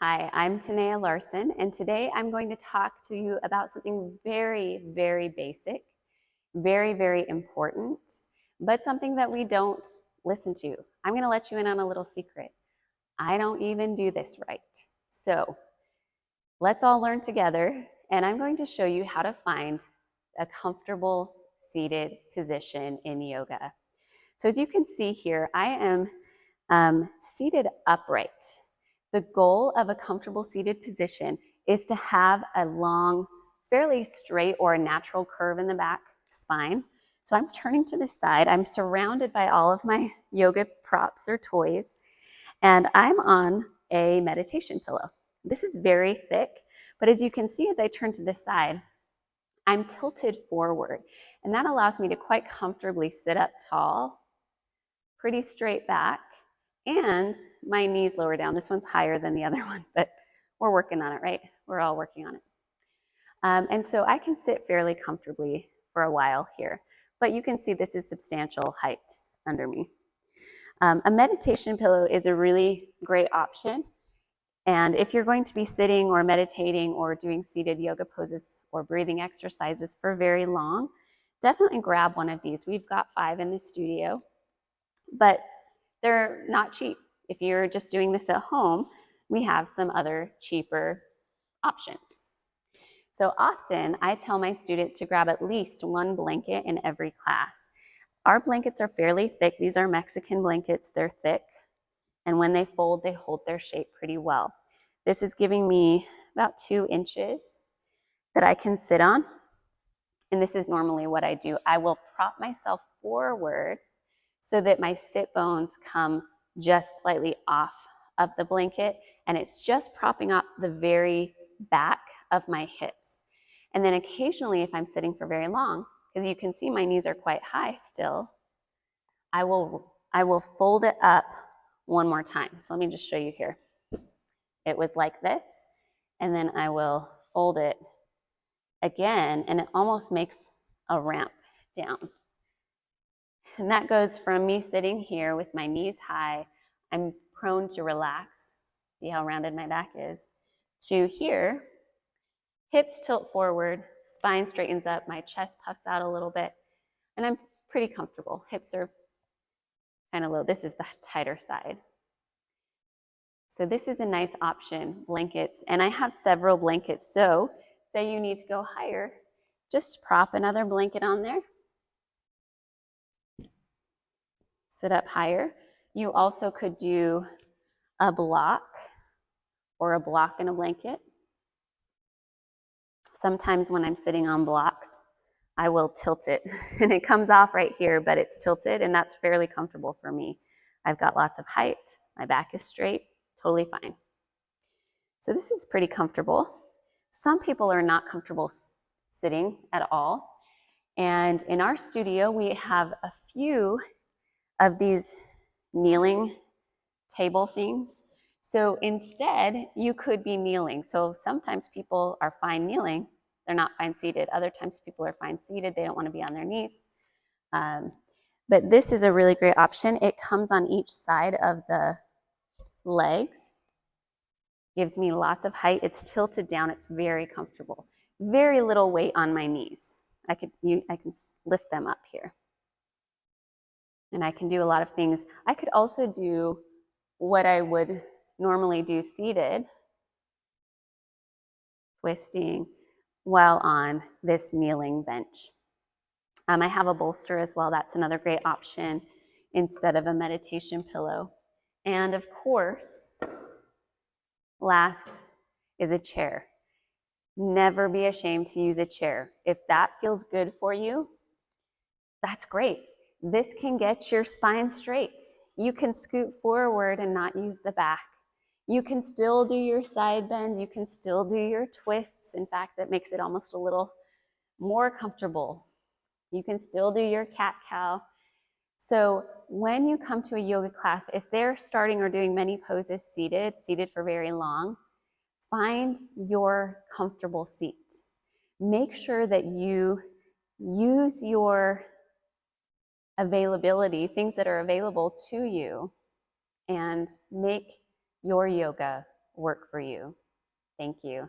Hi, I'm Tanea Larson, and today I'm going to talk to you about something very, very basic, very, very important, but something that we don't listen to. I'm going to let you in on a little secret. I don't even do this right. So let's all learn together, and I'm going to show you how to find a comfortable seated position in yoga. So as you can see here, I am seated upright. The goal of a comfortable seated position is to have a long, fairly straight or a natural curve in the back spine. So I'm turning to the side. I'm surrounded by all of my yoga props or toys, and I'm on a meditation pillow. This is very thick, but as you can see, as I turn to the side, I'm tilted forward, and that allows me to quite comfortably sit up tall, pretty straight back, and my knees lower down. This one's higher than the other one, but we're working on it, right? We're all working on it. And so I can sit fairly comfortably for a while here, but you can see this is substantial height under me. A meditation pillow is a really great option. And if you're going to be sitting or meditating or doing seated yoga poses or breathing exercises for very long, definitely grab one of these. We've got 5 in the studio, but they're not cheap. If you're just doing this at home, we have some other cheaper options. So often I tell my students to grab at least one blanket in every class. Our blankets are fairly thick. These are Mexican blankets. They're thick. And when they fold, they hold their shape pretty well. This is giving me about 2 inches that I can sit on. And this is normally what I do. I will prop myself forward so that my sit bones come just slightly off of the blanket, and it's just propping up the very back of my hips. And then occasionally, if I'm sitting for very long, because you can see my knees are quite high still, I will fold it up one more time. So let me just show you here. It was like this, and then I will fold it again, and it almost makes a ramp down. And that goes from me sitting here with my knees high, I'm prone to relax, see how rounded my back is, to here, hips tilt forward, spine straightens up, my chest puffs out a little bit, and I'm pretty comfortable. Hips are kind of low. This is the tighter side. So this is a nice option, blankets, and I have several blankets. So say you need to go higher, just prop another blanket on there. Sit up higher. You also could do a block or a block and a blanket. Sometimes when I'm sitting on blocks, I will tilt it and it comes off right here, but it's tilted and that's fairly comfortable for me. I've got lots of height, my back is straight, totally fine. So this is pretty comfortable. Some people are not comfortable sitting at all. And in our studio, we have a few of these kneeling table things. So instead, you could be kneeling. So sometimes people are fine kneeling. They're not fine seated. Other times people are fine seated. They don't want to be on their knees. But this is a really great option. It comes on each side of the legs. Gives me lots of height. It's tilted down. It's very comfortable. Very little weight on my knees. I can lift them up here. And I can do a lot of things. I could also do what I would normally do seated, twisting, while on this kneeling bench. I have a bolster as well. That's another great option instead of a meditation pillow. And of course, last is a chair. Never be ashamed to use a chair. If that feels good for you, that's great. This can get your spine straight. You can scoot forward and not use the back. You can still do your side bends. You can still do your twists. In fact, it makes it almost a little more comfortable. You can still do your cat-cow. So when you come to a yoga class, if they're starting or doing many poses seated for very long, find your comfortable seat. Make sure that you use your availability, things that are available to you, and make your yoga work for you. Thank you.